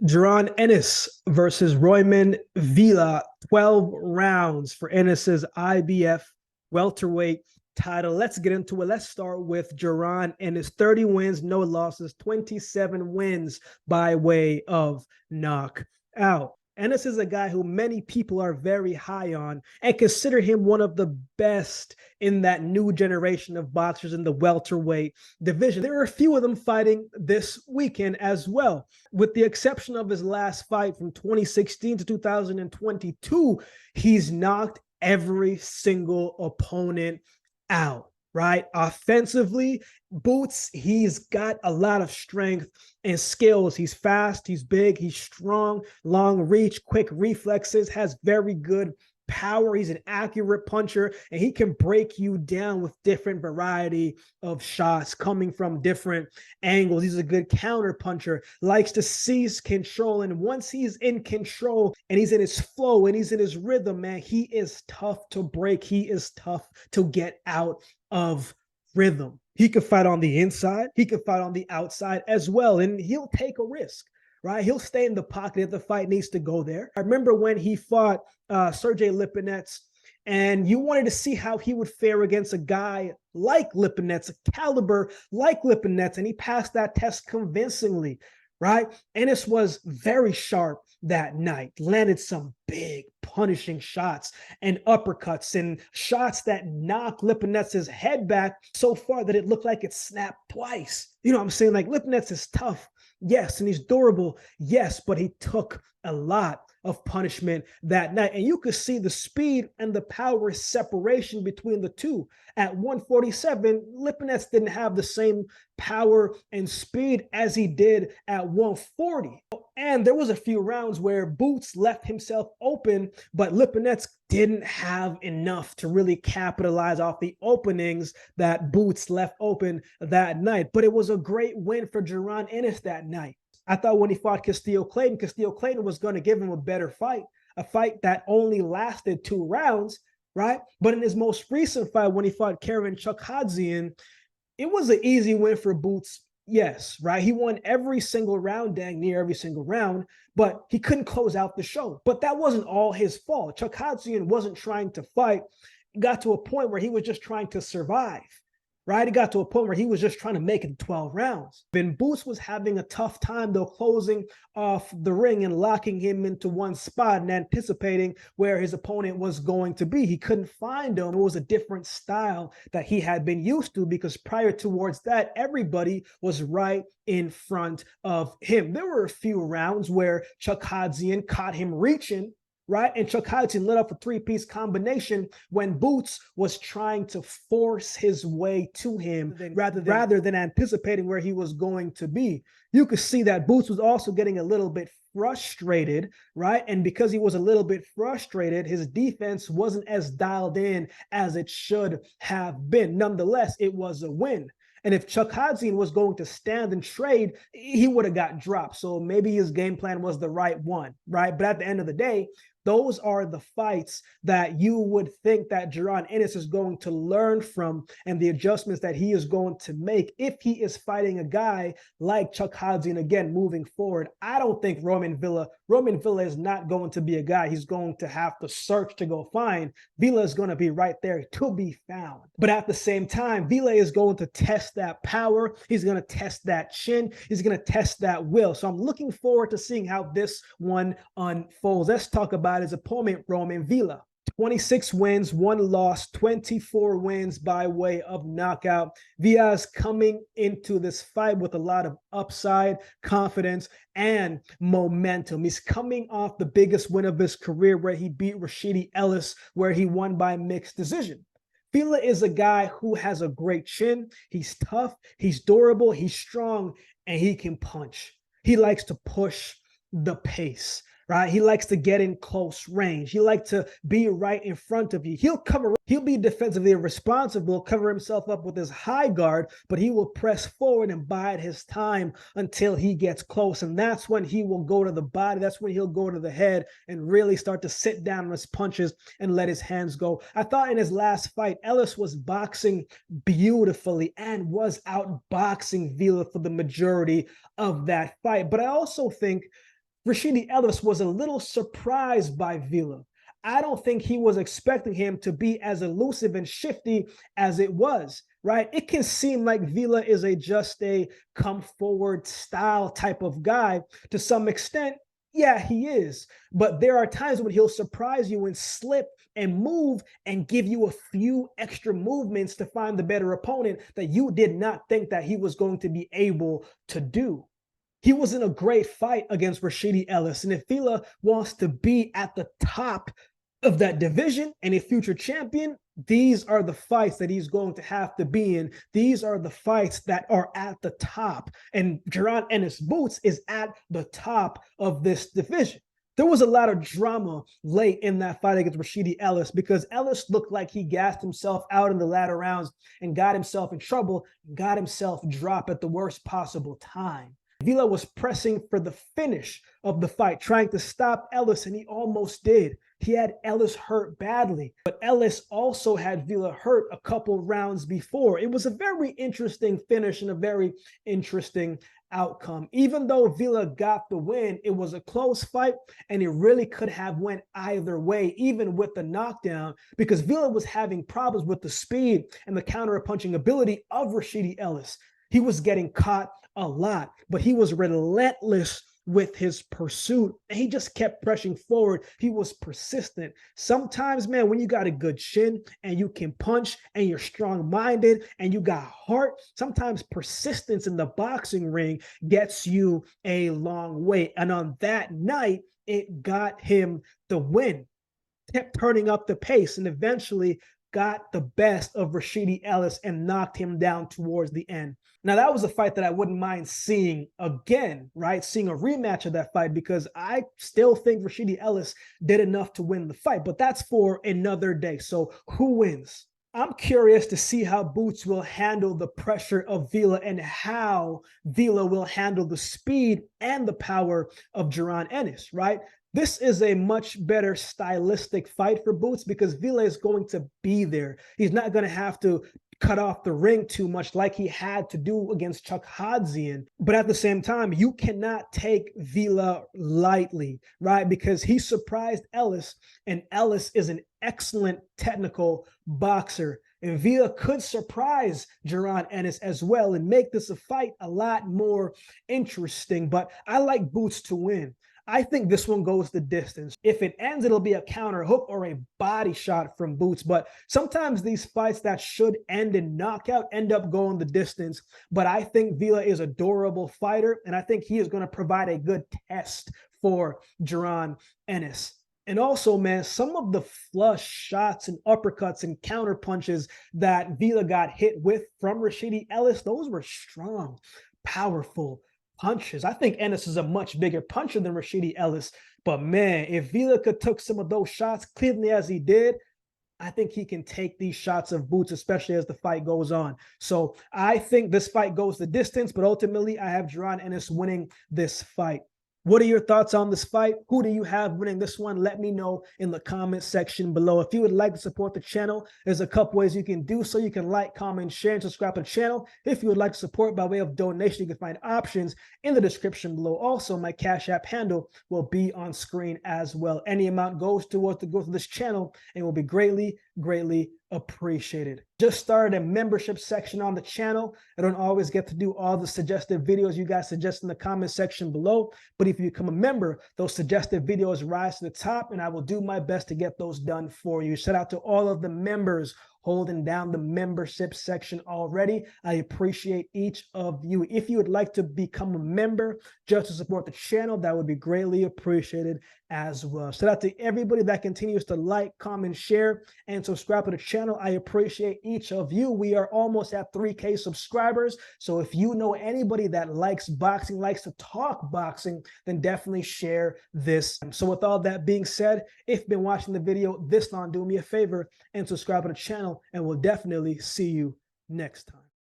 Jaron Ennis versus Roiman Villa, 12 rounds for Ennis's IBF welterweight title. Let's get into it. Let's start with Jaron Ennis. 30 wins, no losses, 27 wins by way of knockout. Ennis is a guy who many people are very high on and consider him one of the best in that new generation of boxers in the welterweight division. There are a few of them fighting this weekend as well. With the exception of his last fight from 2016 to 2022, he's knocked every single opponent out. Right? Offensively, Boots, he's got a lot of strength and skills. He's fast, he's big, he's strong, long reach, quick reflexes, has very good power. He's an accurate puncher, and he can break you down with different variety of shots coming from different angles. He's a good counter puncher, likes to seize control, and once he's in control and he's in his flow and he's in his rhythm, man, he is tough to break. He is tough to get out of rhythm. He can fight on the inside, he can fight on the outside as well, and he'll take a risk. Right, he'll stay in the pocket if the fight needs to go there. I remember when he fought Sergey Lipinets, and you wanted to see how he would fare against a guy like Lipinets, a caliber like Lipinets, and he passed that test convincingly. Right, Ennis was very sharp that night, landed some big punishing shots and uppercuts and shots that knocked Lipinets' head back so far that it looked like it snapped twice. You know what I'm saying? Like, Lipinets is tough. Yes, and he's durable. Yes, but he took a lot of punishment that night. And you could see the speed and the power separation between the two. At 147, Lipinets didn't have the same power and speed as he did at 140. And there was a few rounds where Boots left himself open, but Lipinets didn't have enough to really capitalize off the openings that Boots left open that night. But it was a great win for Jaron Ennis that night. I thought when he fought Castillo Clayton was going to give him a better fight, a fight that only lasted 2 rounds, right? But in his most recent fight, when he fought Karen Chukhadzian, it was an easy win for Boots. Yes, right? He won every single round, dang near every single round, but he couldn't close out the show. But that wasn't all his fault. Chukhadzian wasn't trying to fight. It got to a point where he was just trying to survive. Right? It got to a point where he was just trying to make it 12 rounds. Ben Boots was having a tough time, though, closing off the ring and locking him into one spot and anticipating where his opponent was going to be. He couldn't find him. It was a different style that he had been used to, because prior towards that, everybody was right in front of him. There were a few rounds where Chukhadzian caught him reaching, right? And Chukhadzian lit up a 3-piece combination when Boots was trying to force his way to him rather than anticipating where he was going to be. You could see that Boots was also getting a little bit frustrated, right? And because he was a little bit frustrated, his defense wasn't as dialed in as it should have been. Nonetheless, it was a win. And if Chukhadzian was going to stand and trade, he would have got dropped. So maybe his game plan was the right one, right? But at the end of the day, those are the fights that you would think that Jaron Ennis is going to learn from, and the adjustments that he is going to make if he is fighting a guy like Chukhadzian again moving forward. I don't think Roiman Villa is not going to be a guy he's going to have to search to go find. Villa is going to be right there to be found. But at the same time, Villa is going to test that power. He's going to test that chin. He's going to test that will. So I'm looking forward to seeing how this one unfolds. Let's talk about his opponent, Roiman Villa. 26 wins, 1 loss, 24 wins by way of knockout. Villa is coming into this fight with a lot of upside, confidence, and momentum. He's coming off the biggest win of his career, where he beat Rashidi Ellis, where he won by mixed decision. Villa is a guy who has a great chin. He's tough, he's durable, he's strong, and he can punch. He likes to push the pace. Right? He likes to get in close range. He likes to be right in front of you. He'll be defensively responsible, cover himself up with his high guard, but he will press forward and bide his time until he gets close. And that's when he will go to the body. That's when he'll go to the head and really start to sit down on his punches and let his hands go. I thought in his last fight, Ellis was boxing beautifully and was outboxing Villa for the majority of that fight. But I also think Rashidi Ellis was a little surprised by Villa. I don't think he was expecting him to be as elusive and shifty as it was, right? It can seem like Villa is just a come forward style type of guy to some extent. Yeah, he is. But there are times when he'll surprise you and slip and move and give you a few extra movements to find the better opponent that you did not think that he was going to be able to do. He was in a great fight against Rashidi Ellis. And if Villa wants to be at the top of that division and a future champion, these are the fights that he's going to have to be in. These are the fights that are at the top. And Jaron Ennis Boots is at the top of this division. There was a lot of drama late in that fight against Rashidi Ellis because Ellis looked like he gassed himself out in the latter rounds and got himself in trouble, got himself dropped at the worst possible time. Villa was pressing for the finish of the fight, trying to stop Ellis, and he almost did. He had Ellis hurt badly, but Ellis also had Villa hurt a couple rounds before. It was a very interesting finish and a very interesting outcome. Even though Villa got the win, it was a close fight, and it really could have went either way, even with the knockdown, because Villa was having problems with the speed and the counter-punching ability of Rashidi Ellis. He was getting caught a lot, but he was relentless with his pursuit, and he just kept pressing forward. He was persistent. Sometimes, man, when you got a good chin and you can punch and you're strong-minded and you got heart, sometimes persistence in the boxing ring gets you a long way. And on that night, it got him the win. Kept turning up the pace and eventually got the best of Rashidi Ellis and knocked him down towards the end. Now, that was a fight that I wouldn't mind seeing again, right? Seeing a rematch of that fight, because I still think Rashidi Ellis did enough to win the fight, but that's for another day. So who wins? I'm curious to see how Boots will handle the pressure of Villa and how Villa will handle the speed and the power of Jaron Ennis, right? This is a much better stylistic fight for Boots because Villa is going to be there. He's not going to have to cut off the ring too much like he had to do against Chuck Hodzian. But at the same time, you cannot take Villa lightly, right? Because he surprised Ellis, and Ellis is an excellent technical boxer. And Villa could surprise Jaron Ennis as well and make this a fight a lot more interesting. But I like Boots to win. I think this one goes the distance. If it ends, it'll be a counter hook or a body shot from Boots. But sometimes these fights that should end in knockout end up going the distance. But I think Villa is a durable fighter, and I think he is going to provide a good test for Jaron Ennis. And also, man, some of the flush shots and uppercuts and counter punches that Villa got hit with from Rashidi Ellis, those were strong, powerful punches. I think Ennis is a much bigger puncher than Rashidi Ellis. But man, if Villa could took some of those shots cleanly as he did, I think he can take these shots of Boots, especially as the fight goes on. So I think this fight goes the distance, but ultimately I have Jaron Ennis winning this fight. What are your thoughts on this fight? Who do you have winning this one? Let me know in the comment section below. If you would like to support the channel, there's a couple ways you can do so. You can like, comment, share, and subscribe to the channel. If you would like to support by way of donation, you can find options in the description below. Also, my Cash App handle will be on screen as well. Any amount goes towards the growth of this channel and will be greatly, greatly appreciated. Just started a membership section on the channel. I don't always get to do all the suggested videos you guys suggest in the comment section below, but if you become a member, those suggested videos rise to the top, and I will do my best to get those done for you. Shout out to all of the members holding down the membership section already. I appreciate each of you. If you would like to become a member just to support the channel, that would be greatly appreciated as well. Shout out to everybody that continues to like, comment, share, and subscribe to the channel. I appreciate each of you. We are almost at 3K subscribers. So if you know anybody that likes boxing, likes to talk boxing, then definitely share this. So with all that being said, if you've been watching the video this long, do me a favor and subscribe to the channel, and we'll definitely see you next time.